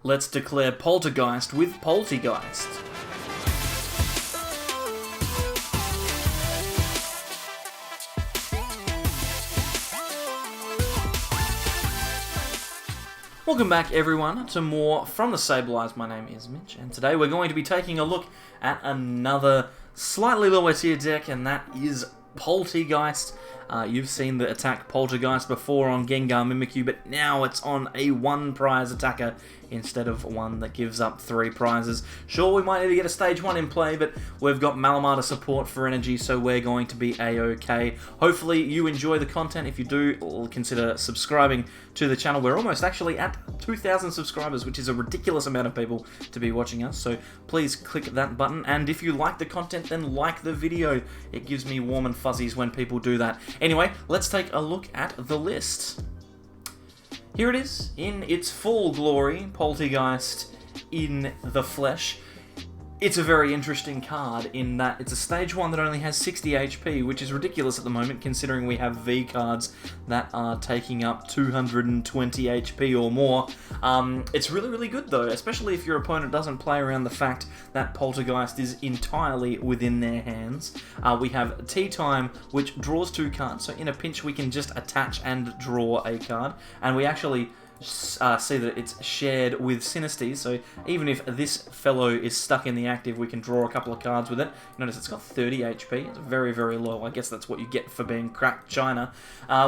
Let's declare Polteageist with Polteageist. Welcome back everyone to more from the Sableyes. My name is Mitch, and today we're going to be taking a look at another slightly lower tier deck, and that is Polteageist. You've seen the attack Polteageist before on Gengar Mimikyu, but now it's on a 1 prize attacker instead of one that gives up 3 prizes. Sure, we might need to get a stage 1 in play, but we've got Malamar to support for energy, so we're going to be a-okay. Hopefully you enjoy the content. If you do, consider subscribing to the channel. We're almost actually at 2,000 subscribers, which is a ridiculous amount of people to be watching us, so please click that button. And if you like the content, then like the video. It gives me warm and fuzzies when people do that. Anyway, let's take a look at the list. Here it is, in its full glory, Polteageist in the flesh. It's a very interesting card in that it's a stage 1 that only has 60 HP, which is ridiculous at the moment considering we have V cards that are taking up 220 HP or more. It's really good though, especially if your opponent doesn't play around the fact that Polteageist is entirely within their hands. We have Tea Time, which draws 2 cards, so in a pinch we can just attach and draw a card, and we actually see that it's shared with Sinistea, so even if this fellow is stuck in the active, we can draw a couple of cards with it. Notice it's got 30 HP, it's very low. I guess that's what you get for being cracked China.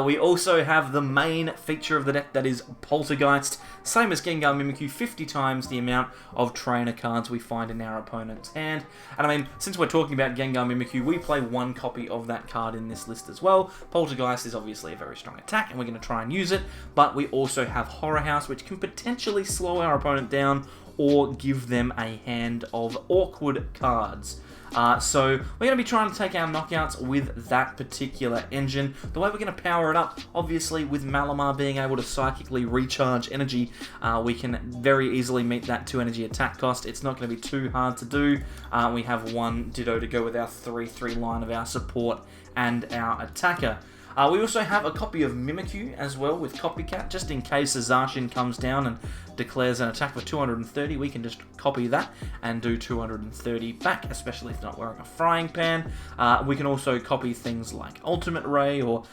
We also have the main feature of the deck, that is Polteageist. Same as Gengar Mimikyu, 50 times the amount of trainer cards we find in our opponent's hand. And I mean, since we're talking about Gengar Mimikyu, we play 1 copy of that card in this list as well. Polteageist is obviously a very strong attack, and we're going to try and use it, but we also have Horror House, which can potentially slow our opponent down or give them a hand of awkward cards. So we're going to be trying to take our knockouts with that particular engine. The way we're going to power it up, obviously with Malamar being able to psychically recharge energy, we can very easily meet that 2 energy attack cost. It's not going to be too hard to do. We have 1 Ditto to go with our 3/3 line of our support and our attacker. We also have a copy of Mimikyu as well with Copycat, just in case a Zacian comes down and declares an attack for 230, we can just copy that and do 230 back, especially if they're not wearing a frying pan. We can also copy things like Ultimate Ray or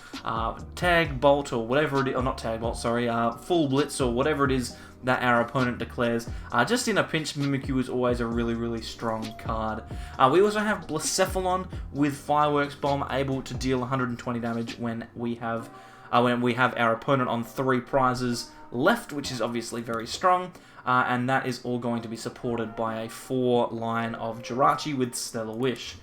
Tag Bolt or whatever it is, or not Tag Bolt, sorry, Full Blitz or whatever it is that our opponent declares. Just in a pinch, Mimikyu is always a really strong card. We also have Blacephalon with Fireworks Bomb, able to deal 120 damage when we have our opponent on 3 prizes left, which is obviously very strong. And that is all going to be supported by a 4 line of Jirachi with Stellar Wish.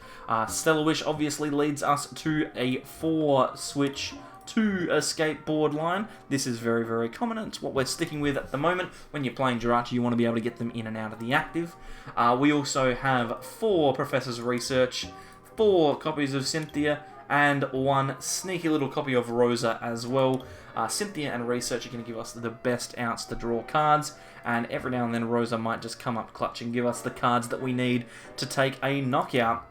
Stellar Wish obviously leads us to a 4 switch to a skateboard line. This is very common, and it's what we're sticking with at the moment. When you're playing Jirachi, you want to be able to get them in and out of the active. We also have 4 Professor's Research, 4 copies of Cynthia, and 1 sneaky little copy of Rosa as well. Cynthia and Research are going to give us the best outs to draw cards, and every now and then Rosa might just come up clutch and give us the cards that we need to take a knockout.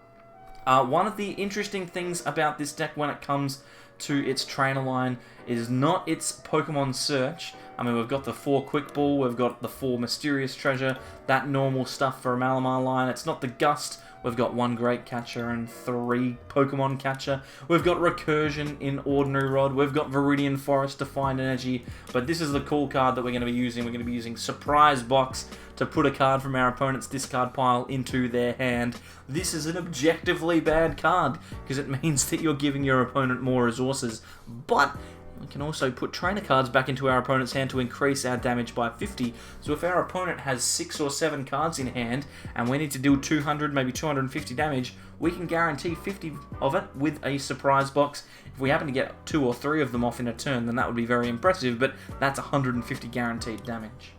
One of the interesting things about this deck when it comes to its trainer line is not its Pokemon search. I mean, we've got the 4 Quick Ball, we've got the 4 Mysterious Treasure, that normal stuff for a Malamar line. It's not the Gust. We've got 1 Great Catcher and 3 Pokemon Catcher. We've got Recursion in Ordinary Rod. We've got Viridian Forest to find energy. But this is the cool card that we're going to be using. We're going to be using Surprise Box to put a card from our opponent's discard pile into their hand. This is an objectively bad card because it means that you're giving your opponent more resources. But we can also put trainer cards back into our opponent's hand to increase our damage by 50. So if our opponent has 6 or 7 cards in hand and we need to deal 200, maybe 250 damage, we can guarantee 50 of it with a Surprise Box. If we happen to get 2 or 3 of them off in a turn, then that would be very impressive, but that's 150 guaranteed damage.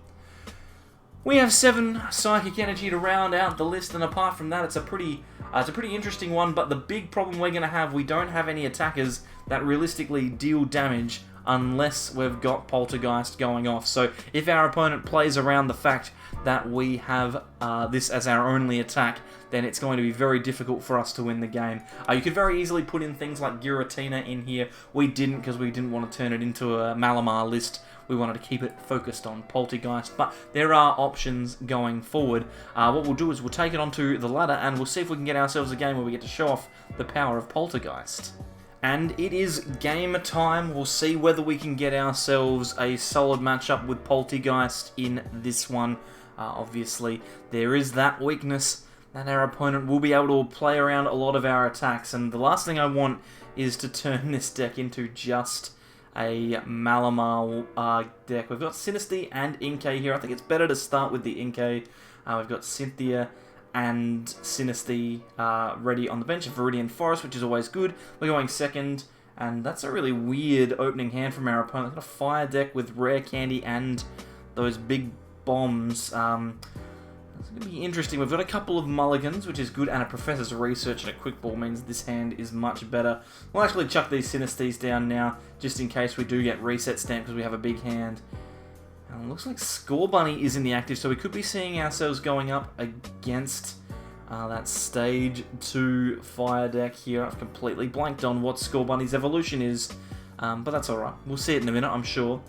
We have 7 Psychic Energy to round out the list, and apart from that, it's a pretty interesting one, but the big problem we're going to have, we don't have any attackers that realistically deal damage unless we've got Polteageist going off. So if our opponent plays around the fact that we have this as our only attack, then it's going to be very difficult for us to win the game. You could very easily put in things like Giratina in here. We didn't, because we didn't want to turn it into a Malamar list we wanted to keep it focused on Polteageist. But there are options going forward. What we'll do is we'll take it onto the ladder and we'll see if we can get ourselves a game where we get to show off the power of Polteageist. And it is game time. We'll see whether we can get ourselves a solid matchup with Polteageist in this one. Obviously, there is that weakness that our opponent will be able to play around a lot of our attacks. And the last thing I want is to turn this deck into just a Malamar deck. We've got Sinistea and Inkay here. I think it's better to start with the Inkay. We've got Cynthia and Sinistea ready on the bench. Viridian Forest, which is always good. We're going second, and that's a really weird opening hand from our opponent. Got a fire deck with rare candy and those big bombs. It's going to be interesting. We've got a couple of mulligans, which is good, and a Professor's Research and a Quick Ball means this hand is much better. We'll actually chuck these Sinesteas down now, just in case we do get reset stamp because we have a big hand. And it looks like Score Bunny is in the active, so we could be seeing ourselves going up against that Stage 2 fire deck here. I've completely blanked on what Score Bunny's evolution is, but that's alright. We'll see it in a minute, I'm sure.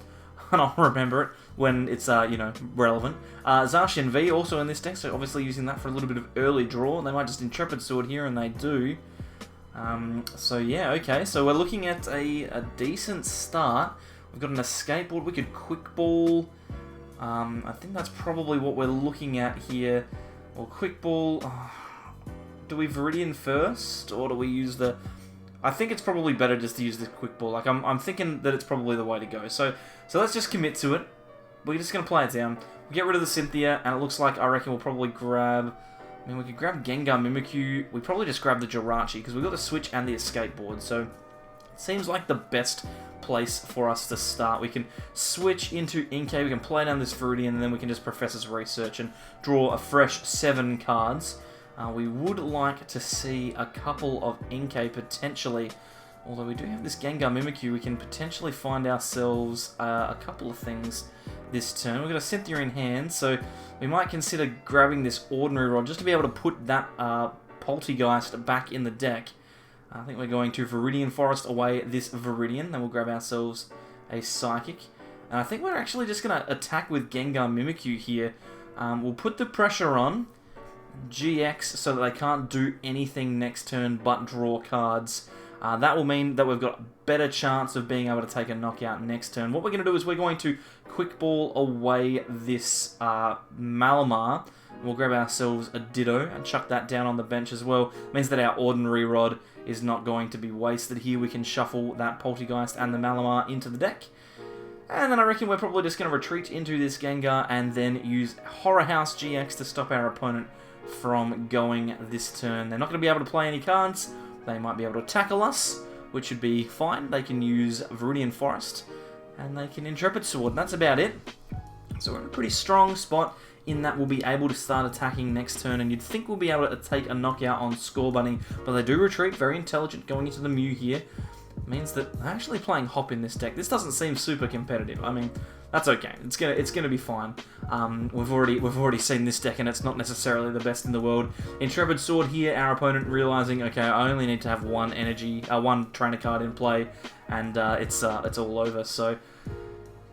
And I'll remember it when it's, relevant. Zacian V also in this deck, so obviously using that for a little bit of early draw. They might just Intrepid Sword here, and they do. So yeah, okay, so we're looking at a decent start. We've got an Escape Board. We could Quick Ball. I think that's probably what we're looking at here. Or Quick Ball. Do we Viridian first, or do we use the... I think it's probably better just to use the Quick Ball. Like, I'm thinking that it's probably the way to go. So let's just commit to it. We're just going to play it down. We get rid of the Cynthia, and it looks like, I reckon we'll probably grab... I mean, we could grab Gengar Mimikyu. We probably just grab the Jirachi, because we've got the Switch and the Escape Board. So it seems like the best place for us to start. We can switch into Inkay, we can play down this Viridian, and then we can just Professor's Research and draw a fresh 7 cards. We would like to see a couple of Inkay potentially, although we do have this Gengar Mimikyu, we can potentially find ourselves a couple of things this turn. We've got a Cynthia in hand, so we might consider grabbing this Ordinary Rod just to be able to put that Polteageist back in the deck. I think we're going to Viridian Forest away this Viridian, then we'll grab ourselves a Psychic. And I think we're actually just going to attack with Gengar Mimikyu here. We'll put the pressure on GX so that they can't do anything next turn but draw cards. That will mean that we've got a better chance of being able to take a knockout next turn. What we're going to do is we're going to Quick Ball away this Malamar. We'll grab ourselves a Ditto and chuck that down on the bench as well. It means that our Ordinary Rod is not going to be wasted here. We can shuffle that Polteageist and the Malamar into the deck. And then I reckon we're probably just going to retreat into this Gengar and then use Horror House GX to stop our opponent from going this turn. They're not going to be able to play any cards. They might be able to tackle us, which should be fine. They can use Viridian Forest, and they can Intrepid Sword, and that's about it. So we're in a pretty strong spot in that we'll be able to start attacking next turn, and you'd think we'll be able to take a knockout on Score Bunny, but they do retreat. Very intelligent going into the Mew here. It means that they're actually playing Hop in this deck. This doesn't seem super competitive. I mean, that's okay. It's gonna be fine. We've already seen this deck, and it's not necessarily the best in the world. Intrepid Sword here. Our opponent realizing, okay, I only need to have one trainer card in play, and it's all over. So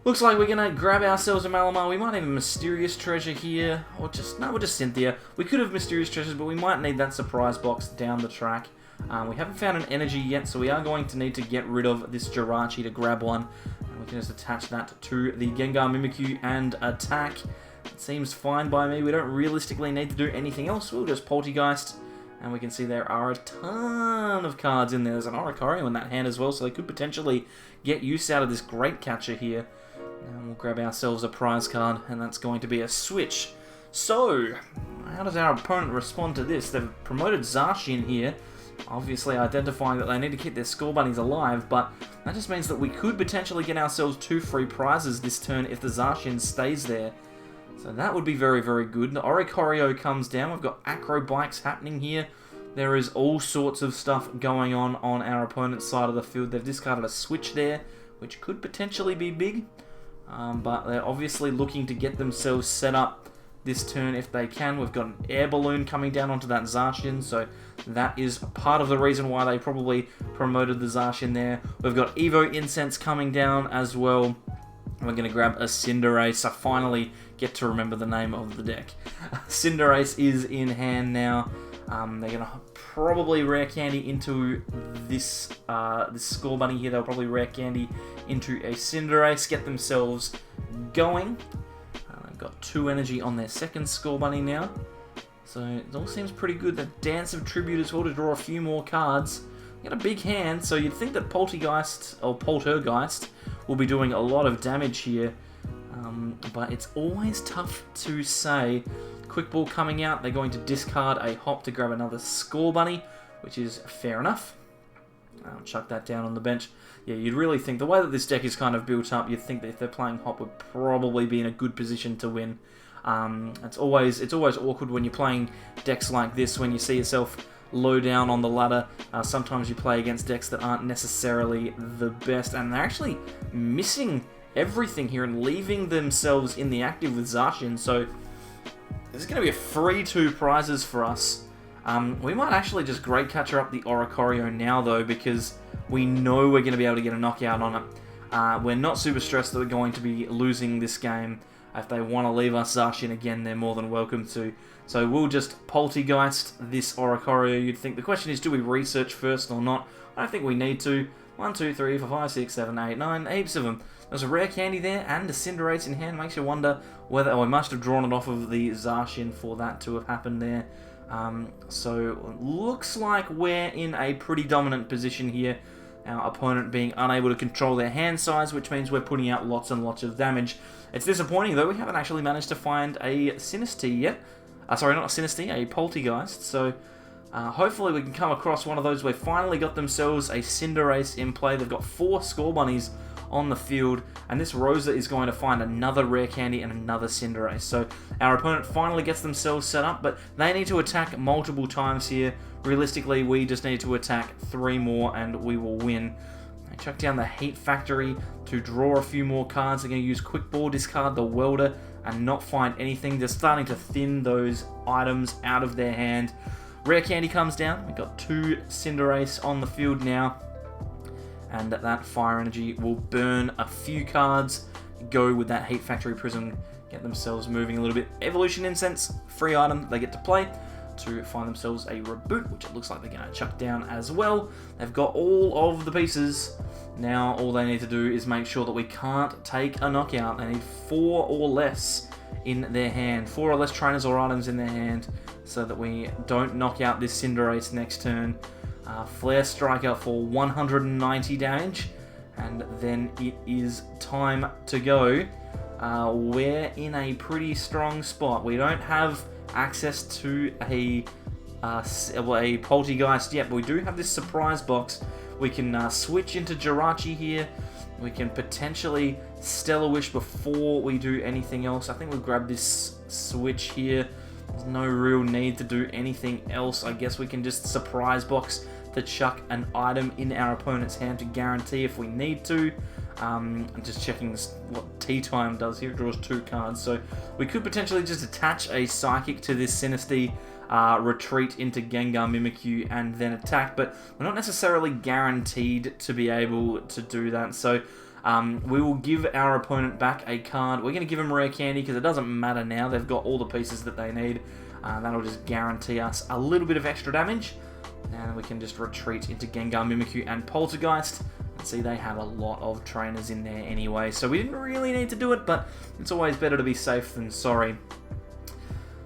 looks like we're gonna grab ourselves a Malamar. We might have a Mysterious Treasure here, or we're just Cynthia. We could have Mysterious Treasures, but we might need that Surprise Box down the track. We haven't found an energy yet, so we are going to need to get rid of this Jirachi to grab one. And we can just attach that to the Gengar Mimikyu and attack. It seems fine by me. We don't realistically need to do anything else. We'll just Polteageist, and we can see there are a ton of cards in there. There's an Oricorio in that hand as well, so they could potentially get use out of this Great Catcher here. And we'll grab ourselves a prize card, and that's going to be a switch. So, how does our opponent respond to this? They've promoted Zacian here, obviously identifying that they need to keep their Score Bunnies alive, but that just means that we could potentially get ourselves 2 free prizes this turn if the Zacian stays there. So that would be very, very good. The Oricorio comes down. We've got Acro Bikes happening here. There is all sorts of stuff going on our opponent's side of the field. They've discarded a switch there, which could potentially be big, but they're obviously looking to get themselves set up this turn if they can. We've got an air balloon coming down onto that Zacian, so that is part of the reason why they probably promoted the Zacian there. We've got Evo Incense coming down as well. We're going to grab a Cinderace. I finally get to remember the name of the deck. Cinderace is in hand now. They're going to probably rare candy into this Score Bunny here. They'll probably rare candy into a Cinderace, get themselves going. They've got 2 energy on their second Score Bunny now. So it all seems pretty good. The Dance of Tribute as well to draw a few more cards. Got a big hand, so you'd think that Polteageist, or Polteageist, will be doing a lot of damage here. But it's always tough to say. Quick Ball coming out, they're going to discard a Hop to grab another Score Bunny, which is fair enough. I'll chuck that down on the bench. Yeah, you'd really think, the way that this deck is kind of built up, you'd think that if they're playing Hop, would probably be in a good position to win. It's always awkward when you're playing decks like this, when you see yourself low down on the ladder. Sometimes you play against decks that aren't necessarily the best, and they're actually missing everything here and leaving themselves in the active with Zacian, so there's going to be a free 2 prizes for us. We might actually just Great Catcher up the Oricorio now, though, because we know we're going to be able to get a knockout on it. We're not super stressed that we're going to be losing this game. If they want to leave us Zacian again, they're more than welcome to. So we'll just Polteageist this Oricorio, you'd think. The question is, do we research first or not? I don't think we need to. 1, 2, 3, 4, 5, 6, 7, 8, 9, heaps of them. There's a rare candy there, and a Cinderace in hand. Makes you wonder whether... Oh, we must have drawn it off of the Zacian for that to have happened there. So, looks like we're in a pretty dominant position here. Our opponent being unable to control their hand size, which means we're putting out lots and lots of damage. It's disappointing, though. We haven't actually managed to find a Sinistea yet. Sorry, not a Sinistea, a Polteageist. So, hopefully we can come across one of those. We've finally got themselves a Cinderace in play. They've got 4 Score Bunnies on the field, and this Rosa is going to find another rare candy and another Cinderace. So our opponent finally gets themselves set up, but they need to attack multiple times here. Realistically, we just need to attack 3 more and we will win. They chuck down the Heat Factory to draw a few more cards. They're going to use Quick Ball, discard the Welder, and not find anything. They're starting to thin those items out of their hand. Rare candy comes down. We've got 2 Cinderace on the field now. And that Fire Energy will burn a few cards, go with that Heat Factory Prism, get themselves moving a little bit. Evolution Incense, free item they get to play to find themselves a Reboot, which it looks like they're going to chuck down as well. They've got all of the pieces. Now all they need to do is make sure that we can't take a knockout. They need 4 or less in their hand, 4 or less trainers or items in their hand, so that we don't knock out this Cinderace next turn. Flare Striker for 190 damage, and then it is time to go. We're in a pretty strong spot. We don't have access to a Polteageist yet, but we do have this Surprise Box. We can switch into Jirachi here. We can potentially Stellar Wish before we do anything else. I think we'll grab this switch here. There's no real need to do anything else. I guess we can just Surprise Box to chuck an item in our opponent's hand to guarantee if we need to. I'm just checking what Tea Time does here. It draws 2 cards. So we could potentially just attach a Psychic to this Sinistea, retreat into Gengar Mimikyu, and then attack. But we're not necessarily guaranteed to be able to do that. So we will give our opponent back a card. We're going to give them Rare Candy because it doesn't matter now. They've got all the pieces that they need. That'll just guarantee us a little bit of extra damage. And we can just retreat into Gengar Mimikyu and Polteageist. And see, they have a lot of trainers in there anyway. So we didn't really need to do it, but it's always better to be safe than sorry.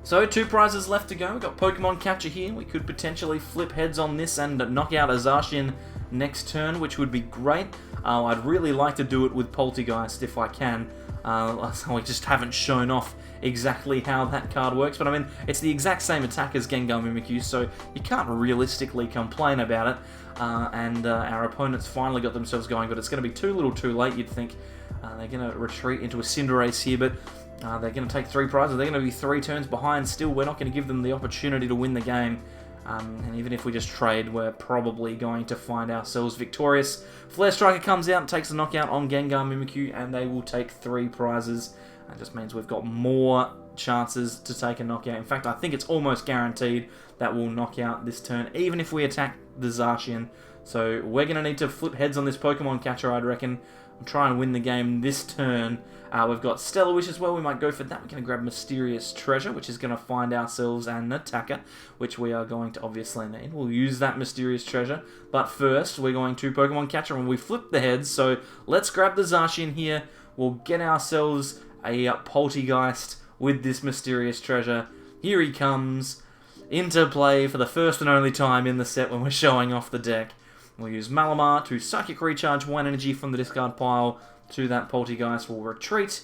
So 2 prizes left to go. We've got Pokemon Catcher here. We could potentially flip heads on this and knock out a Zacian next turn, which would be great. I'd really like to do it with Polteageist if I can. We just haven't shown off exactly how that card works, but I mean, it's the exact same attack as Gengar Mimikyu, so you can't realistically complain about it. Our opponents finally got themselves going, but it's going to be too little too late, you'd think. They're going to retreat into a Cinderace here, but they're going to take 3 prizes. They're going to be 3 turns behind still. We're not going to give them the opportunity to win the game. And even if we just trade, we're probably going to find ourselves victorious. Flare Striker comes out and takes a knockout on Gengar Mimikyu, and they will take 3 prizes. That just means we've got more chances to take a knockout. In fact, I think it's almost guaranteed that we'll knock out this turn, even if we attack the Zacian. So we're going to need to flip heads on this Pokemon Catcher, I'd reckon. and try and win the game this turn. We've got Stellar Wish as well. We might go for that. We're going to grab Mysterious Treasure, which is going to find ourselves an attacker, which we are going to obviously need. We'll use that Mysterious Treasure. But first, we're going to Pokemon Catcher, and we flip the heads. So let's grab the Zacian here. We'll get ourselves a Polteageist with this Mysterious Treasure. Here he comes into play for the first and only time in the set when we're showing off the deck. We'll use Malamar to Psychic Recharge 1 energy from the discard pile to that Polteageist. We'll retreat.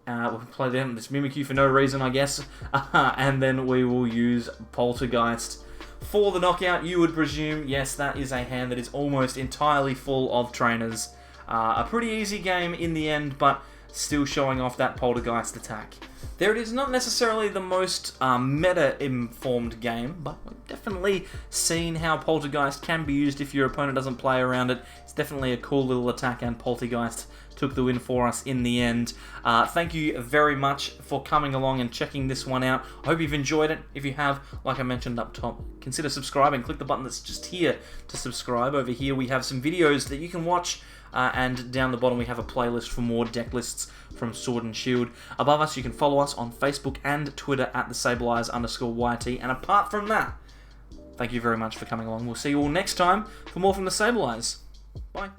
We'll play them this Mimikyu for no reason, I guess. And then we will use Polteageist for the knockout, you would presume. Yes, that is a hand that is almost entirely full of trainers. A pretty easy game in the end, but still showing off that Polteageist attack. There it is, not necessarily the most meta-informed game, but we've definitely seen how Polteageist can be used if your opponent doesn't play around it. It's definitely a cool little attack, and Polteageist took the win for us in the end. Thank you very much for coming along and checking this one out. I hope you've enjoyed it. If you have, like I mentioned up top, consider subscribing. Click the button that's just here to subscribe. Over here we have some videos that you can watch, and down the bottom we have a playlist for more deck lists from Sword and Shield. Above us you can follow us on Facebook and Twitter at @thesableize_YT. And apart from that, thank you very much for coming along. We'll see you all next time for more from the Sableize. Bye.